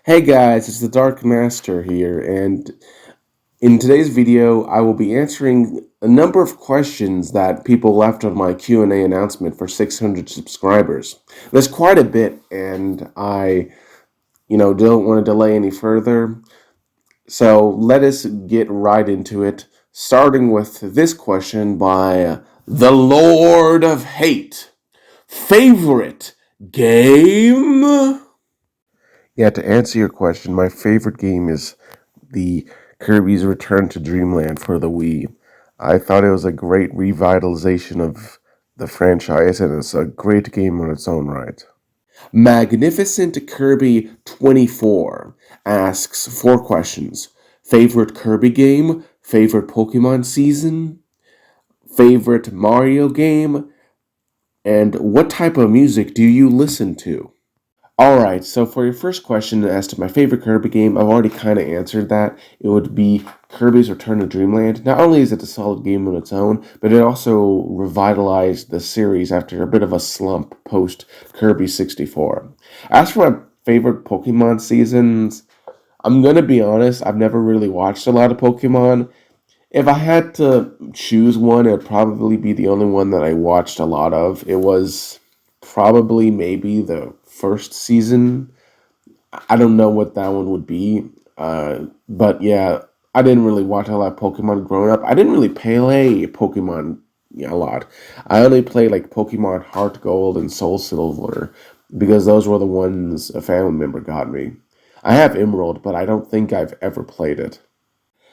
Hey guys, it's the Dark Master here, and in today's video, I will be answering a number of questions that people left on my Q&A announcement for 600 subscribers. There's quite a bit, and I don't want to delay any further. So let us get right into it, starting with this question by the Lord of Hate. Favorite game? Yeah, to answer your question, my favorite game is the Kirby's Return to Dreamland for the Wii. I thought it was a great revitalization of the franchise, and it's a great game on its own right. Magnificent Kirby 24 asks four questions. Favorite Kirby game? Favorite Pokemon season? Favorite Mario game? And what type of music do you listen to? Alright, so for your first question as to my favorite Kirby game, I've already kind of answered that. It would be Kirby's Return to Dreamland. Not only is it a solid game on its own, but it also revitalized the series after a bit of a slump post Kirby 64. As for my favorite Pokemon seasons, I'm gonna be honest, I've never really watched a lot of Pokemon. If I had to choose one, it would probably be the only one that I watched a lot of. It was probably maybe the first season. I don't know what that one would be. But yeah, I didn't really watch a lot of Pokemon growing up. I didn't really play Pokemon a lot. I only played like Pokemon Heart Gold and Soul Silver because those were the ones a family member got me. I have Emerald, but I don't think I've ever played it.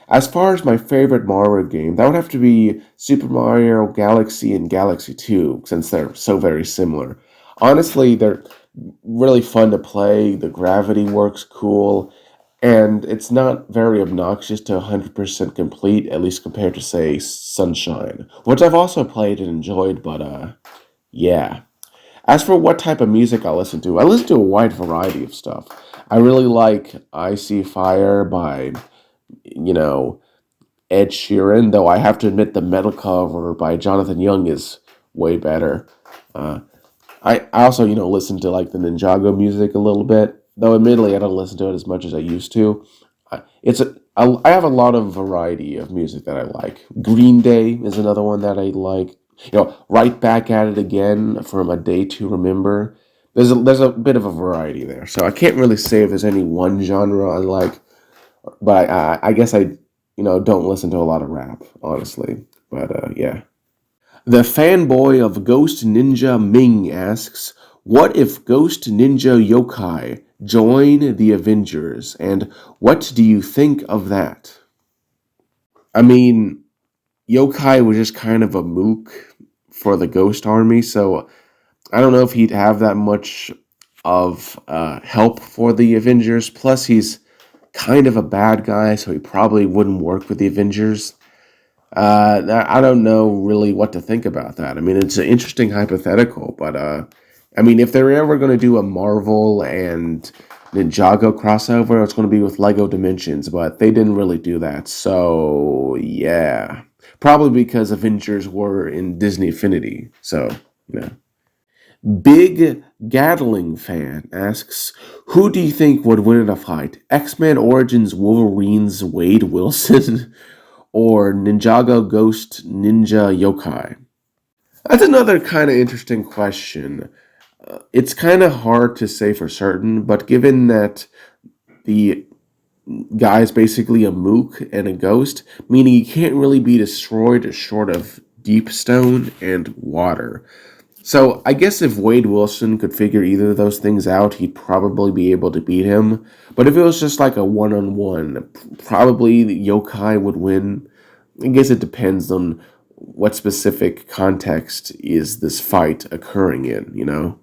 As far as my favorite Mario game, that would have to be Super Mario Galaxy and Galaxy 2, since they're so very similar. Honestly, they're really fun to play, the gravity works cool, and it's not very obnoxious to 100% complete, at least compared to, say, Sunshine, which I've also played and enjoyed, but, yeah. As for what type of music I listen to a wide variety of stuff. I really like Icy Fire by, you know, Ed Sheeran, though I have to admit the metal cover by Jonathan Young is way better. Uh, I also, listen to like the Ninjago music a little bit, though admittedly I don't listen to it as much as I used to. I have a lot of variety of music that I like. Green Day is another one that I like. Right Back at It Again from A Day to Remember. There's a bit of a variety there, so I can't really say if there's any one genre I like, but I guess I don't listen to a lot of rap, honestly. But yeah. The fanboy of Ghost Ninja Ming asks, what if Ghost Ninja Yokai join the Avengers, and what do you think of that? I mean, Yokai was just kind of a mook for the Ghost Army, so I don't know if he'd have that much of help for the Avengers. Plus, he's kind of a bad guy, so he probably wouldn't work with the Avengers. I don't know really what to think about that. I mean, it's an interesting hypothetical, but I mean, if they're ever going to do a Marvel and Ninjago crossover, it's going to be with Lego Dimensions, but they didn't really do that. So, yeah. Probably because Avengers were in Disney Infinity. So, yeah. Big Gatling fan asks, who do you think would win in a fight? X-Men Origins Wolverine's Wade Wilson or Ninjago Ghost Ninja Yokai? That's another kind of interesting question. It's kind of hard to say for certain, but given that the guy is basically a mook and a ghost, meaning he can't really be destroyed short of deep stone and water. So I guess if Wade Wilson could figure either of those things out, he'd probably be able to beat him. But if it was just like a one-on-one, probably Yokai would win. I guess it depends on what specific context is this fight occurring in.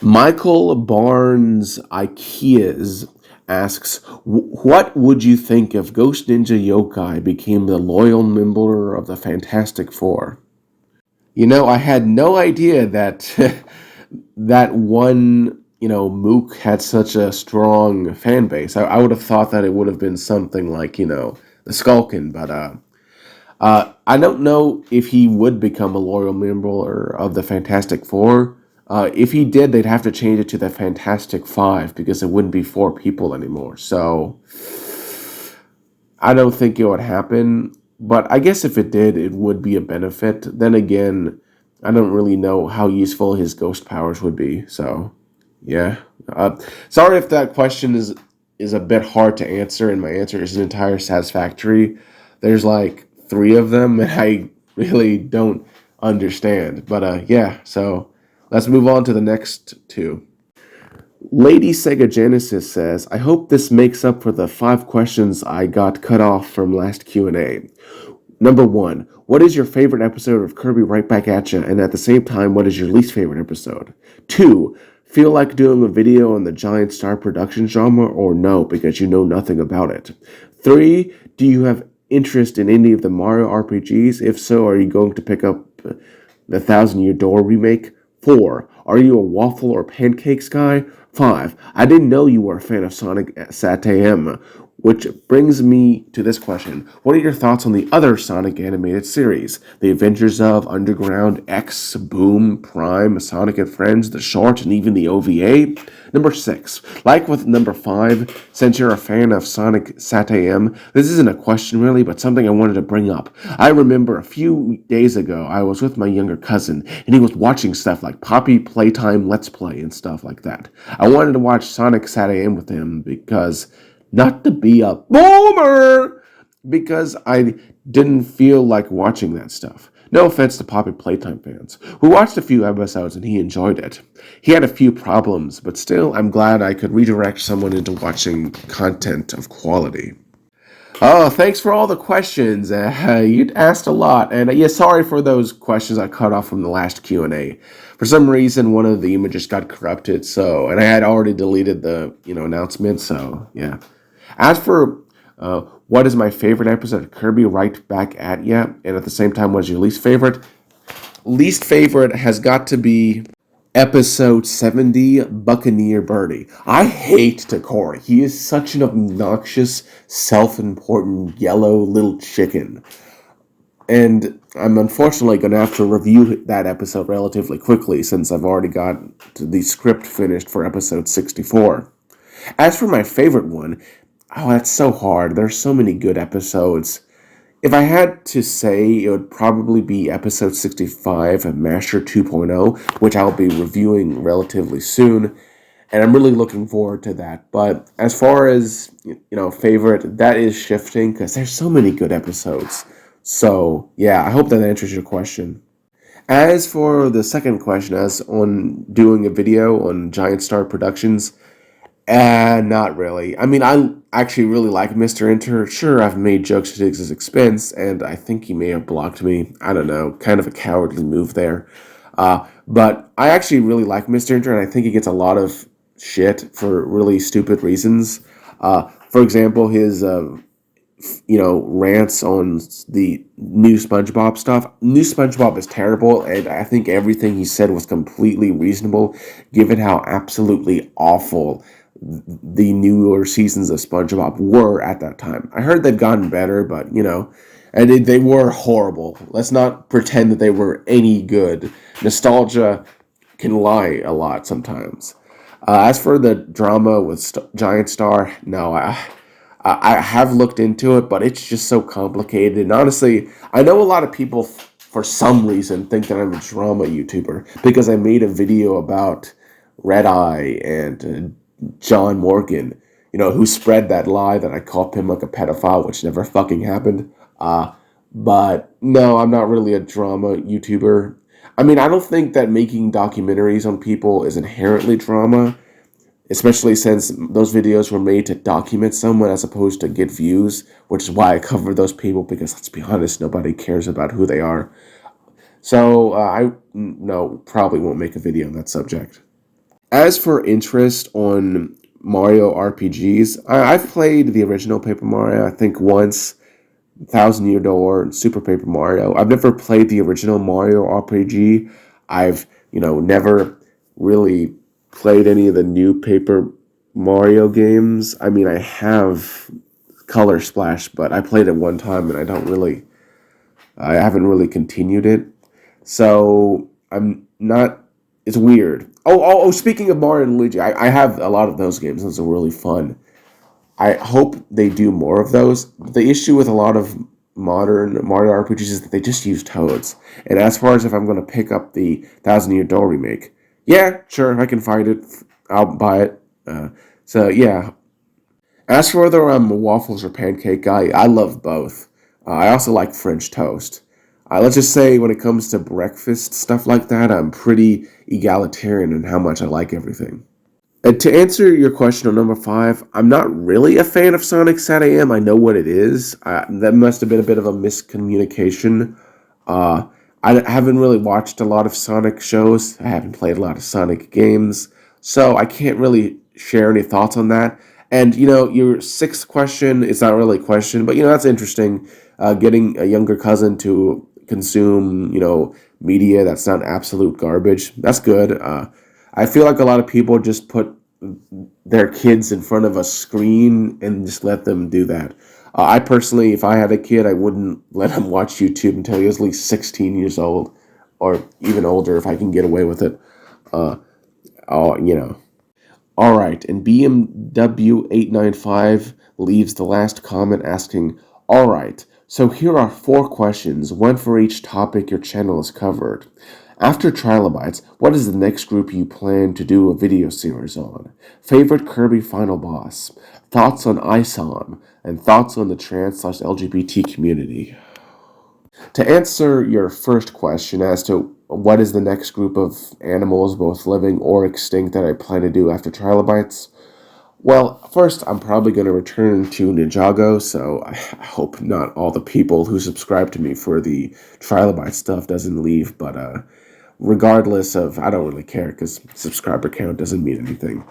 Michael Barnes Ikeas asks, what would you think if Ghost Ninja Yokai became the loyal member of the Fantastic Four? I had no idea that that one, Mook had such a strong fan base. I would have thought that it would have been something like, the Skulkin, but I don't know if he would become a loyal member of the Fantastic Four. If he did, they'd have to change it to the Fantastic Five because it wouldn't be 4 people anymore. So I don't think it would happen. But I guess if it did, it would be a benefit. Then again, I don't really know how useful his ghost powers would be. So yeah. Sorry if that question is a bit hard to answer, and my answer isn't entirely satisfactory. There's like 3 of them, and I really don't understand. But yeah, so let's move on to the next 2. LadySegaGenesis says, I hope this makes up for the 5 questions I got cut off from last Q&A. Number 1, what is your favorite episode of Kirby Right Back At Ya? And at the same time, what is your least favorite episode? 2, feel like doing a video on the Giant Star production genre or no, because you know nothing about it? 3, do you have interest in any of the Mario RPGs? If so, are you going to pick up the Thousand Year Door remake? 4, are you a waffle or pancakes guy? 5, I didn't know you were a fan of Sonic Tame. Which brings me to this question. What are your thoughts on the other Sonic animated series? The Avengers of, Underground, X, Boom, Prime, Sonic and Friends, the short, and even the OVA? Number 6. Like with number 5, since you're a fan of Sonic Sat-AM, this isn't a question really, but something I wanted to bring up. I remember a few days ago, I was with my younger cousin, and he was watching stuff like Poppy Playtime Let's Play and stuff like that. I wanted to watch Sonic Sat-AM with him because... not to be a boomer, because I didn't feel like watching that stuff. No offense to Poppy Playtime fans. We watched a few episodes and he enjoyed it. He had a few problems, but still, I'm glad I could redirect someone into watching content of quality. Oh, thanks for all the questions. You asked a lot, and yeah, sorry for those questions I cut off from the last Q&A. For some reason, one of the images got corrupted, and I had already deleted the announcement, so yeah. As for what is my favorite episode of Kirby Right Back At Ya, and at the same time, what is your least favorite? Least favorite has got to be episode 70, Buccaneer Birdie. I hate Takori. He is such an obnoxious, self-important, yellow little chicken. And I'm unfortunately going to have to review that episode relatively quickly since I've already got the script finished for episode 64. As for my favorite one, oh, that's so hard. There's so many good episodes. If I had to say, it would probably be episode 65, Master 2.0, which I'll be reviewing relatively soon, and I'm really looking forward to that. But as far as, favorite, that is shifting, because there's so many good episodes. So, yeah, I hope that answers your question. As for the second question, as on doing a video on Giant Star Productions, not really. I mean, I actually really like Mr. Enter. Sure, I've made jokes at his expense, and I think he may have blocked me. I don't know, kind of a cowardly move there. But I actually really like Mr. Enter, and I think he gets a lot of shit for really stupid reasons. For example, his rants on the new SpongeBob stuff. New SpongeBob is terrible, and I think everything he said was completely reasonable, given how absolutely awful the newer seasons of SpongeBob were at that time. I heard they've gotten better, but and they were horrible. Let's not pretend that they were any good. Nostalgia can lie a lot sometimes. As for the drama with Giant Star, no, I have looked into it, but it's just so complicated. And honestly, I know a lot of people, for some reason, think that I'm a drama YouTuber because I made a video about Red Eye and John Morgan, who spread that lie that I called him like a pedophile, which never fucking happened. But no, I'm not really a drama YouTuber. I mean, I don't think that making documentaries on people is inherently drama, especially since those videos were made to document someone as opposed to get views, which is why I cover those people, because let's be honest, nobody cares about who they are. So I probably won't make a video on that subject. As for interest on Mario RPGs, I've played the original Paper Mario, I think once, Thousand Year Door, and Super Paper Mario. I've never played the original Mario RPG. I've, never really played any of the new Paper Mario games. I mean, I have Color Splash, but I played it one time and I haven't really continued it. So I'm not It's weird. Oh, speaking of Mario and Luigi, I have a lot of those games. Those are really fun. I hope they do more of those. The issue with a lot of modern Mario RPGs is that they just use toads. And as far as if I'm going to pick up the Thousand Year Door remake, yeah, sure, I can find it. I'll buy it. So yeah. As for whether I'm a waffles or pancake guy, I love both. I also like French toast. Let's just say when it comes to breakfast stuff like that, I'm pretty egalitarian in how much I like everything. And to answer your question on number five, I'm not really a fan of Sonic SAT-AM. I know what it is. That must have been a bit of a miscommunication. Uh, I haven't really watched a lot of Sonic shows. I haven't played a lot of Sonic games. So I can't really share any thoughts on that. And, your sixth question is not really a question, but, that's interesting. Getting a younger cousin to consume, media that's not absolute garbage. That's good. I feel like a lot of people just put their kids in front of a screen and just let them do that. I personally, if I had a kid, I wouldn't let him watch YouTube until he was at least 16 years old, or even older if I can get away with it. Uh, oh, All right, and BMW895 leaves the last comment asking, all right, so here are 4 questions, one for each topic your channel has covered. After Trilobites, what is the next group you plan to do a video series on? Favorite Kirby final boss? Thoughts on ISOM? And thoughts on the trans/LGBT community? To answer your first question as to what is the next group of animals, both living or extinct, that I plan to do after Trilobites, well, first, I'm probably going to return to Ninjago, so I hope not all the people who subscribe to me for the Trilobite stuff doesn't leave, but regardless of, I don't really care, because subscriber count doesn't mean anything.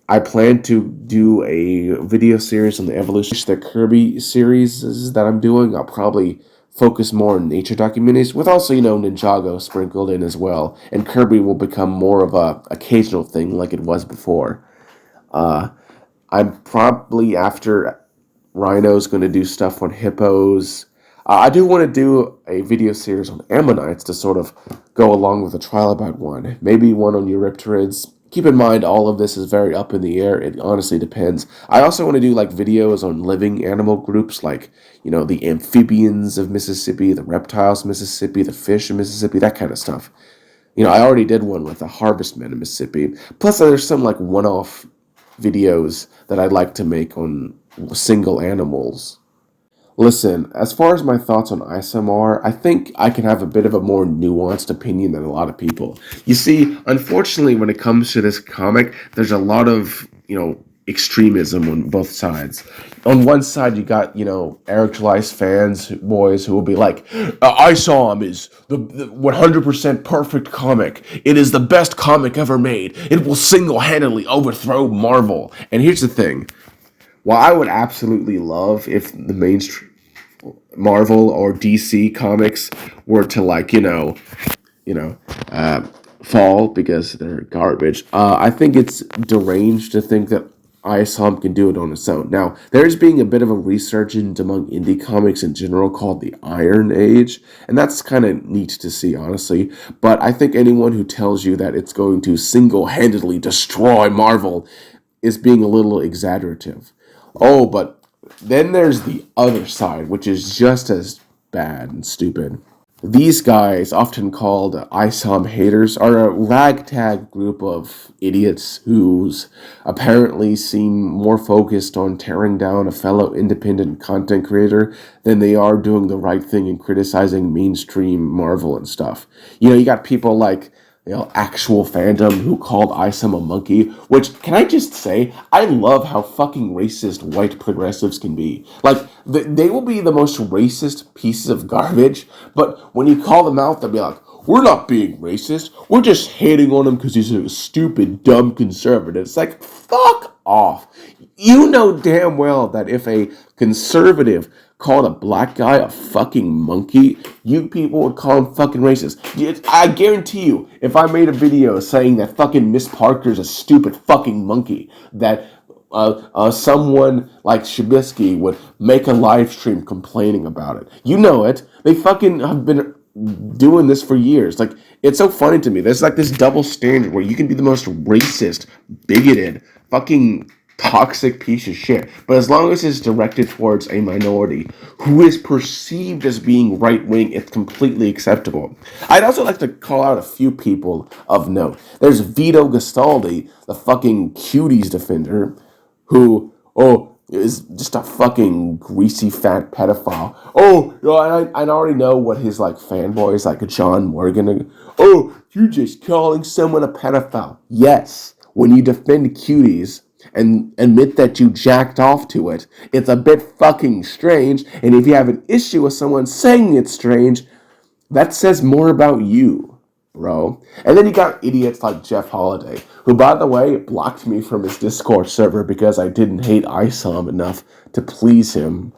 I plan to do a video series on the evolution of the Kirby series that I'm doing. I'll probably focus more on nature documentaries, with also, Ninjago sprinkled in as well, and Kirby will become more of a occasional thing like it was before. I'm probably after Rhino's going to do stuff on hippos. I do want to do a video series on ammonites to sort of go along with the Trilobite one. Maybe one on Eurypterids. Keep in mind, all of this is very up in the air. It honestly depends. I also want to do videos on living animal groups, like the amphibians of Mississippi, the reptiles of Mississippi, the fish of Mississippi, that kind of stuff. I already did one with the harvestmen of Mississippi. Plus, there's some one-off videos that I'd like to make on single animals. Listen, as far as my thoughts on ISOM are, I think I can have a bit of a more nuanced opinion than a lot of people. You see, unfortunately, when it comes to this comic, there's a lot of, extremism on both sides. On one side, you got, Eric July's fans, boys, who will be like, ISOM is the 100% perfect comic. It is the best comic ever made. It will single-handedly overthrow Marvel. And here's the thing. While I would absolutely love if the mainstream Marvel or DC comics were to fall because they're garbage, I think it's deranged to think that ISOM can do it on its own. Now, there's being a bit of a resurgence among indie comics in general called the Iron Age, and that's kind of neat to see, honestly. But I think anyone who tells you that it's going to single-handedly destroy Marvel is being a little exaggerative. Oh, but then there's the other side, which is just as bad and stupid. These guys, often called ISOM haters, are a ragtag group of idiots who's apparently seem more focused on tearing down a fellow independent content creator than they are doing the right thing and criticizing mainstream Marvel and stuff. You got people like actual fandom who called ISOM a monkey, which, can I just say, I love how fucking racist white progressives can be. They will be the most racist pieces of garbage, but when you call them out, they'll be like, we're not being racist, we're just hating on him because he's a stupid, dumb conservative. It's like, fuck off. You know damn well that if a conservative called a black guy a fucking monkey, you people would call him fucking racist. I guarantee you, if I made a video saying that fucking Miss Parker's a stupid fucking monkey, that someone like Shabisky would make a live stream complaining about it. You know it. They fucking have been doing this for years. Like, it's so funny to me. There's like this double standard where you can be the most racist, bigoted, fucking toxic piece of shit, but as long as it's directed towards a minority who is perceived as being right wing, it's completely acceptable. I'd also like to call out a few people of note. There's Vito Gastaldi, the fucking cuties defender, who, is just a fucking greasy fat pedophile. I already know what his like fanboys like John Morgan. You're just calling someone a pedophile. Yes, when you defend cuties and admit that you jacked off to it, it's a bit fucking strange. And if you have an issue with someone saying it's strange, that says more about you, bro. And then you got idiots like Jeff Holiday, who, by the way, blocked me from his Discord server because I didn't hate ISOM enough to please him.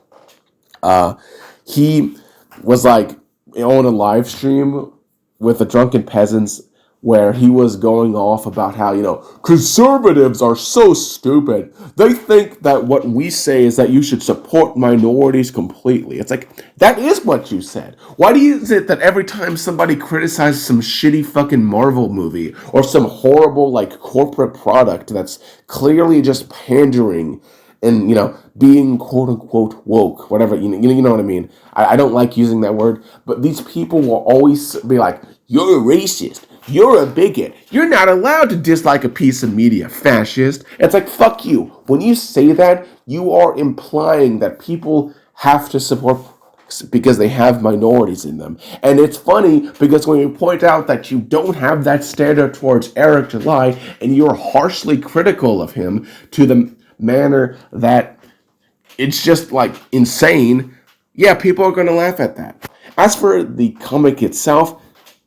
He was like on a live stream with the drunken peasants where he was going off about how, conservatives are so stupid. They think that what we say is that you should support minorities completely. It's like, that is what you said. Why is it that every time somebody criticizes some shitty fucking Marvel movie or some horrible, like, corporate product that's clearly just pandering and, being quote-unquote woke, whatever, you know what I mean? I don't like using that word, but these people will always be like, you're a racist. You're a bigot. You're not allowed to dislike a piece of media, fascist. It's like, fuck you. When you say that, you are implying that people have to support because they have minorities in them. And it's funny because when you point out that you don't have that standard towards Eric July and you're harshly critical of him to the manner that it's just like insane, yeah, people are going to laugh at that. As for the comic itself,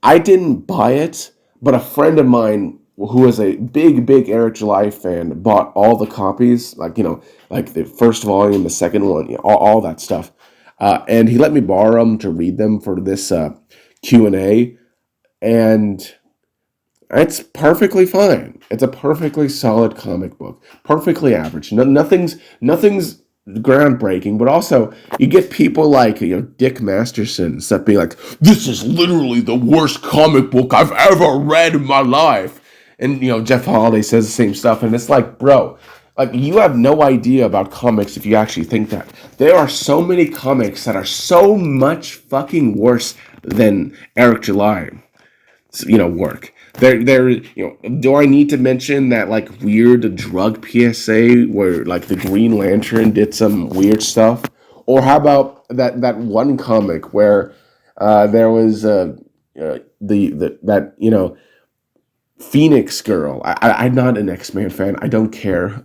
I didn't buy it, but a friend of mine who is a big Eric July fan bought all the copies, like the first volume, the second one, all that stuff, and he let me borrow them to read them for this Q&A, and it's perfectly fine. It's a perfectly solid comic book, perfectly average. Nothing's groundbreaking, but also you get people like Dick Masterson and stuff being like, this is literally the worst comic book I've ever read in my life, and Jeff Holiday says the same stuff, and it's like, bro, like, you have no idea about comics if you actually think that. There are so many comics that are so much fucking worse than Eric July work. Do I need to mention that like weird drug PSA where like the Green Lantern did some weird stuff? Or how about that one comic where there was Phoenix Girl. I'm not an X-Men fan. I don't care.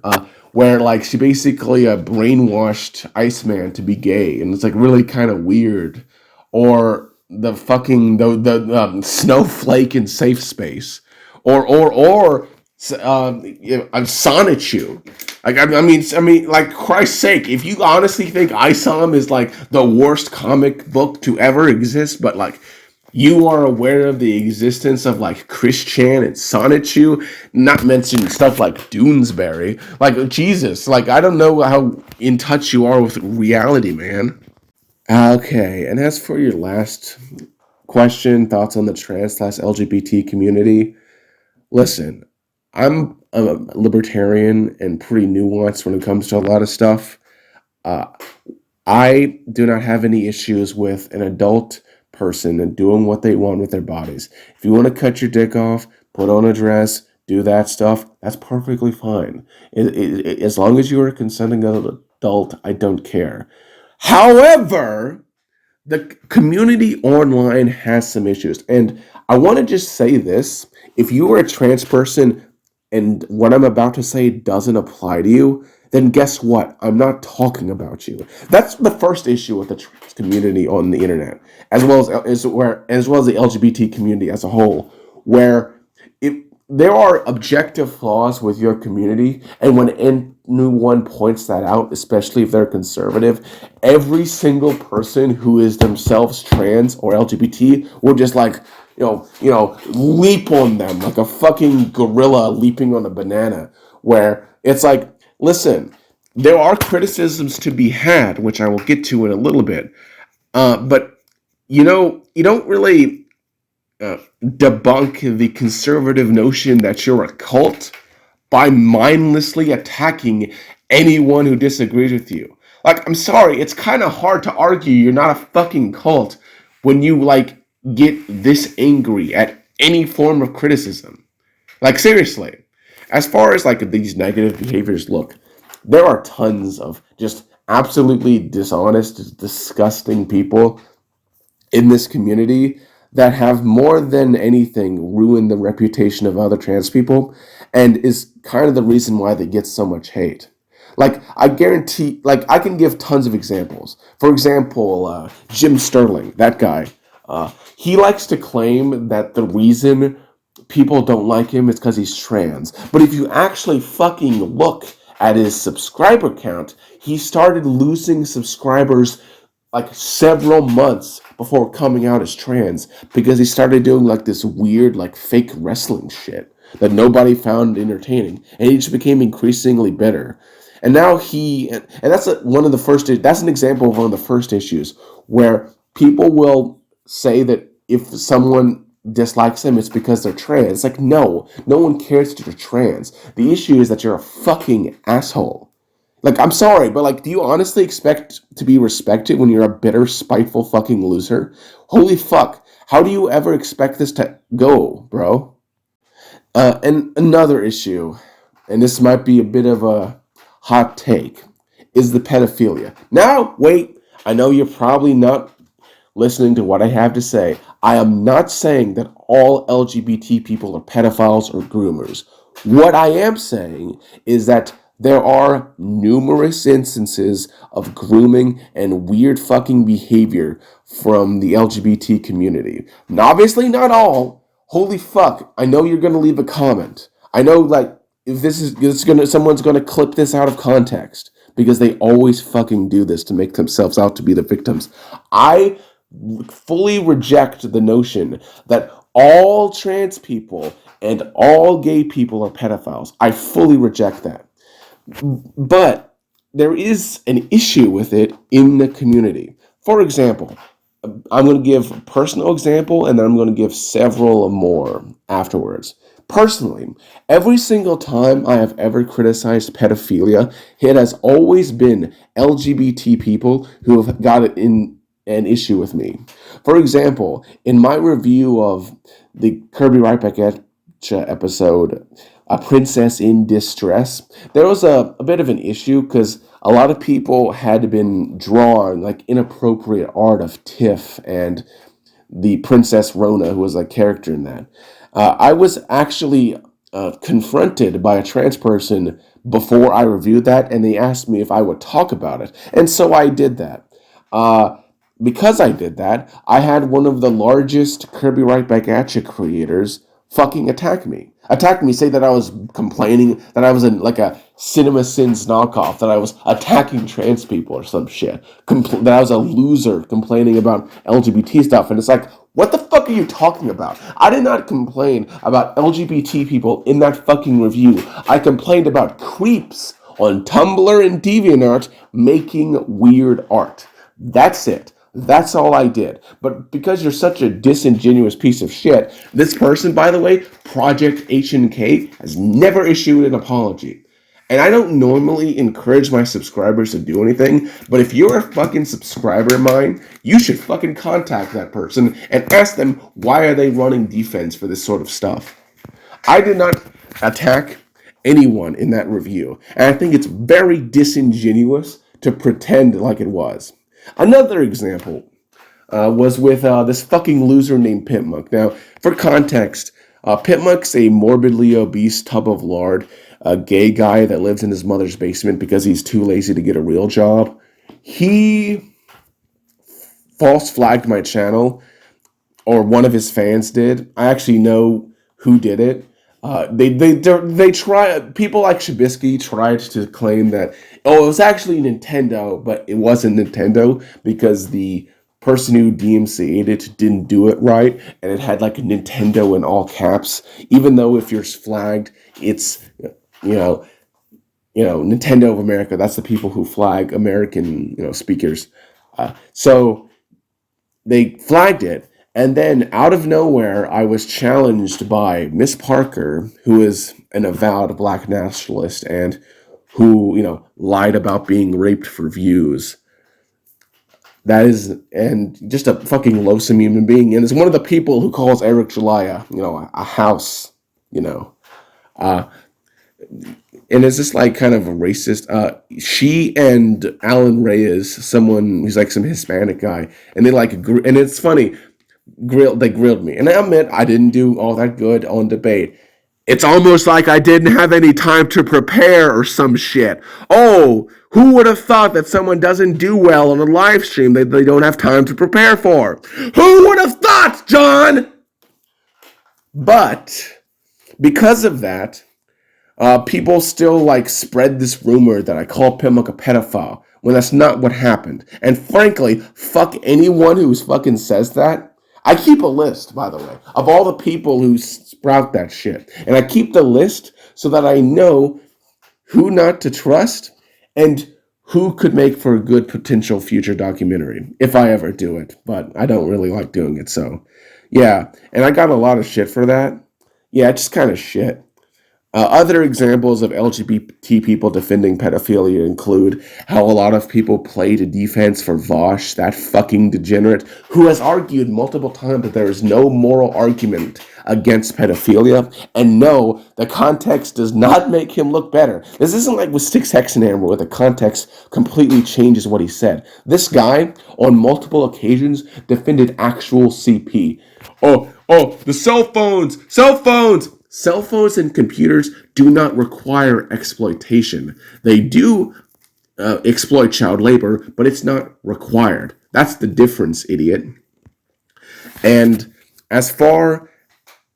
Where like she basically brainwashed Iceman to be gay, and it's like really kind of weird. Or the fucking the snowflake in Safe Space, or Sonichu. Like I mean, like Christ's sake, if you honestly think ISOM is like the worst comic book to ever exist, but like you are aware of the existence of like Chris Chan and Sonichu, not mentioning stuff like Doonesbury, like Jesus, like I don't know how in touch you are with reality, man. Okay, and as for your last question, thoughts on the trans/LGBT community? Listen, I'm a libertarian and pretty nuanced when it comes to a lot of stuff. Uh, I do not have any issues with an adult person and doing what they want with their bodies. If you want to cut your dick off, put on a dress, do that stuff, that's perfectly fine. As long as you are a consenting adult, I don't care. However, the community online has some issues. And I want to just say this. If you are a trans person and what I'm about to say doesn't apply to you, then guess what? I'm not talking about you. That's the first issue with the trans community on the internet, as well as the LGBT community as a whole, where if there are objective flaws with your community, and when anyone points that out, especially if they're conservative, every single person who is themselves trans or LGBT will just like leap on them like a fucking gorilla leaping on a banana. Where it's like, listen, there are criticisms to be had, which I will get to in a little bit, but you don't really debunk the conservative notion that you're a cult by mindlessly attacking anyone who disagrees with you. Like, I'm sorry, it's kind of hard to argue you're not a fucking cult when you, like, get this angry at any form of criticism. Like, seriously. As far as, like, these negative behaviors look, there are tons of just absolutely dishonest, disgusting people in this community that have more than anything ruined the reputation of other trans people and is kind of the reason why they get so much hate. Like, I guarantee, like, I can give tons of examples. For example, Jim Sterling, that guy, he likes to claim that the reason people don't like him is because he's trans. But if you actually fucking look at his subscriber count, he started losing subscribers like several months before coming out as trans because he started doing like this weird like fake wrestling shit that nobody found entertaining, and he just became increasingly bitter. And now and that's one of the first, that's an example of one of the first issues where people will say that if someone dislikes them, it's because they're trans. It's like, no one cares that you're trans. The issue is that you're a fucking asshole. Like, I'm sorry, but like, do you honestly expect to be respected when you're a bitter, spiteful fucking loser? Holy fuck. How do you ever expect this to go, bro? And another issue, and this might be a bit of a hot take, is the pedophilia. Now, wait, I know you're probably not listening to what I have to say. I am not saying that all LGBT people are pedophiles or groomers. What I am saying is that there are numerous instances of grooming and weird fucking behavior from the LGBT community. And obviously not all. Holy fuck, I know you're gonna leave a comment. I know, like, if someone's gonna clip this out of context because they always fucking do this to make themselves out to be the victims. I fully reject the notion that all trans people and all gay people are pedophiles. I fully reject that. But there is an issue with it in the community. For example, I'm going to give a personal example and then I'm going to give several more afterwards. Personally, every single time I have ever criticized pedophilia, it has always been LGBT people who have got it in an issue with me. For example, in my review of the Kirby Right Back at episode, A Princess in Distress, there was a bit of an issue because a lot of people had been drawing like inappropriate art of Tiff and the Princess Rona, who was a character in that. I was actually confronted by a trans person before I reviewed that, and they asked me if I would talk about it. And so I did that. Because I did that, I had one of the largest Kirby Right Back at You creators fucking attack me, say that I was complaining, that I was in like a Cinema Sins knockoff, that I was attacking trans people or some shit, that I was a loser complaining about LGBT stuff. And it's like, what the fuck are you talking about? I did not complain about LGBT people in that fucking review. I complained about creeps on Tumblr and DeviantArt making weird art. That's it. That's all I did. But because you're such a disingenuous piece of shit, this person, by the way, Project H&K, has never issued an apology. And I don't normally encourage my subscribers to do anything, but if you're a fucking subscriber of mine, you should fucking contact that person and ask them why are they running defense for this sort of stuff. I did not attack anyone in that review, and I think it's very disingenuous to pretend like it was. Another example was with this fucking loser named Pitmunk. Now, for context, Pitmunk's a morbidly obese tub of lard, a gay guy that lives in his mother's basement because he's too lazy to get a real job. He false flagged my channel, or one of his fans did. I actually know who did it. They try. People like Shabisky tried to claim that it was actually Nintendo, but it wasn't Nintendo because the person who DMCA'd it didn't do it right, and it had like Nintendo in all caps. Even though if you're flagged, it's you know Nintendo of America. That's the people who flag American speakers. So they flagged it. And then out of nowhere, I was challenged by Miss Parker, who is an avowed black nationalist and who, lied about being raped for views. That is, and just a fucking loathsome human being. And it's one of the people who calls Eric Jalaya, a house, Uh, and it's just like kind of a racist. She and Alan Reyes, someone who's like some Hispanic guy, and they like, and it's funny, they grilled me. And I admit I didn't do all that good on debate. It's almost like I didn't have any time to prepare or some shit. Oh, who would have thought that someone doesn't do well on a live stream that they don't have time to prepare for? Who would have thought, John? But because of that, people still like spread this rumor that I call Pimlick a pedophile when that's not what happened. And frankly, fuck anyone who fucking says that. I keep a list, by the way, of all the people who sprout that shit. And I keep the list so that I know who not to trust and who could make for a good potential future documentary, if I ever do it. But I don't really like doing it, so yeah. And I got a lot of shit for that. Yeah, just kind of shit. Other examples of LGBT people defending pedophilia include how a lot of people played defense for Vosh, that fucking degenerate, who has argued multiple times that there is no moral argument against pedophilia, and no, the context does not make him look better. This isn't like with Styx Hexenhammer, where the context completely changes what he said. This guy, on multiple occasions, defended actual CP. The cell phones! Cell phones and computers do not require exploitation. They do exploit child labor, but it's not required. That's the difference, idiot. And as far...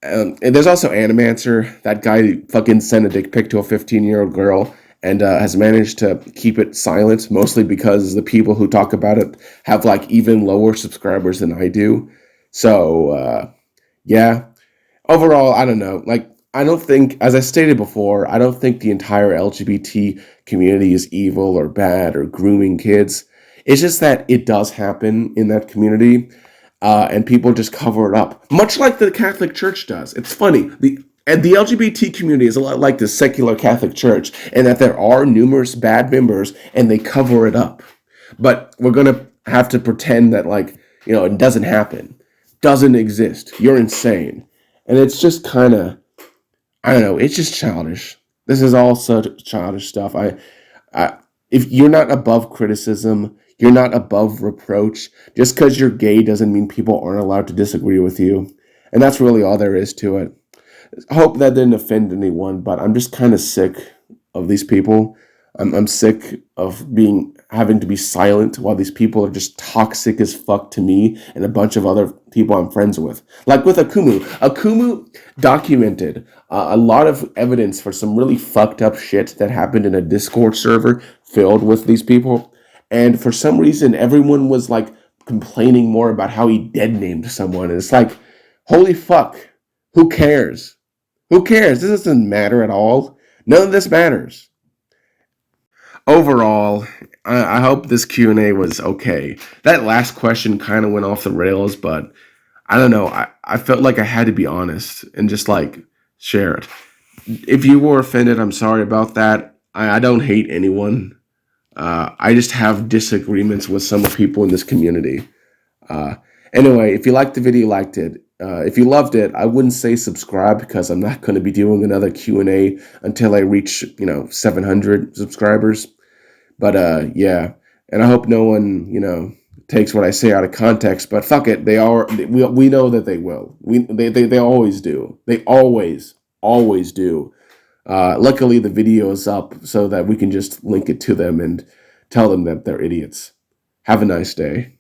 and there's also Animancer, that guy who fucking sent a dick pic to a 15-year-old girl and has managed to keep it silent, mostly because the people who talk about it have like even lower subscribers than I do. So, yeah. Overall, I don't know. Like, I don't think, as I stated before, I don't think the entire LGBT community is evil or bad or grooming kids. It's just that it does happen in that community, and people just cover it up, much like the Catholic Church does. It's funny. And the LGBT community is a lot like the secular Catholic Church, in that there are numerous bad members, and they cover it up. But we're going to have to pretend that, like, it doesn't happen. Doesn't exist. You're insane. And it's just kind of, I don't know, it's just childish. This is all such childish stuff. If you're not above criticism, you're not above reproach. Just because you're gay doesn't mean people aren't allowed to disagree with you. And that's really all there is to it. I hope that didn't offend anyone, but I'm just kind of sick of these people. I'm sick of having to be silent while these people are just toxic as fuck to me and a bunch of other people I'm friends with. Like with Akumu. Akumu documented a lot of evidence for some really fucked up shit that happened in a Discord server filled with these people. And for some reason, everyone was like complaining more about how he dead named someone. And it's like, holy fuck. Who cares? Who cares? This doesn't matter at all. None of this matters. Overall, I hope this Q&A was okay. That last question kind of went off the rails, but I don't know. I felt like I had to be honest and just like share it. If you were offended, I'm sorry about that. I don't hate anyone. I just have disagreements with some people in this community. Anyway, if you liked the video, you liked it. If you loved it, I wouldn't say subscribe because I'm not going to be doing another Q&A until I reach, 700 subscribers. But yeah, and I hope no one, takes what I say out of context. But fuck it, we know that they will. They always do. They always do. Luckily, the video is up so that we can just link it to them and tell them that they're idiots. Have a nice day.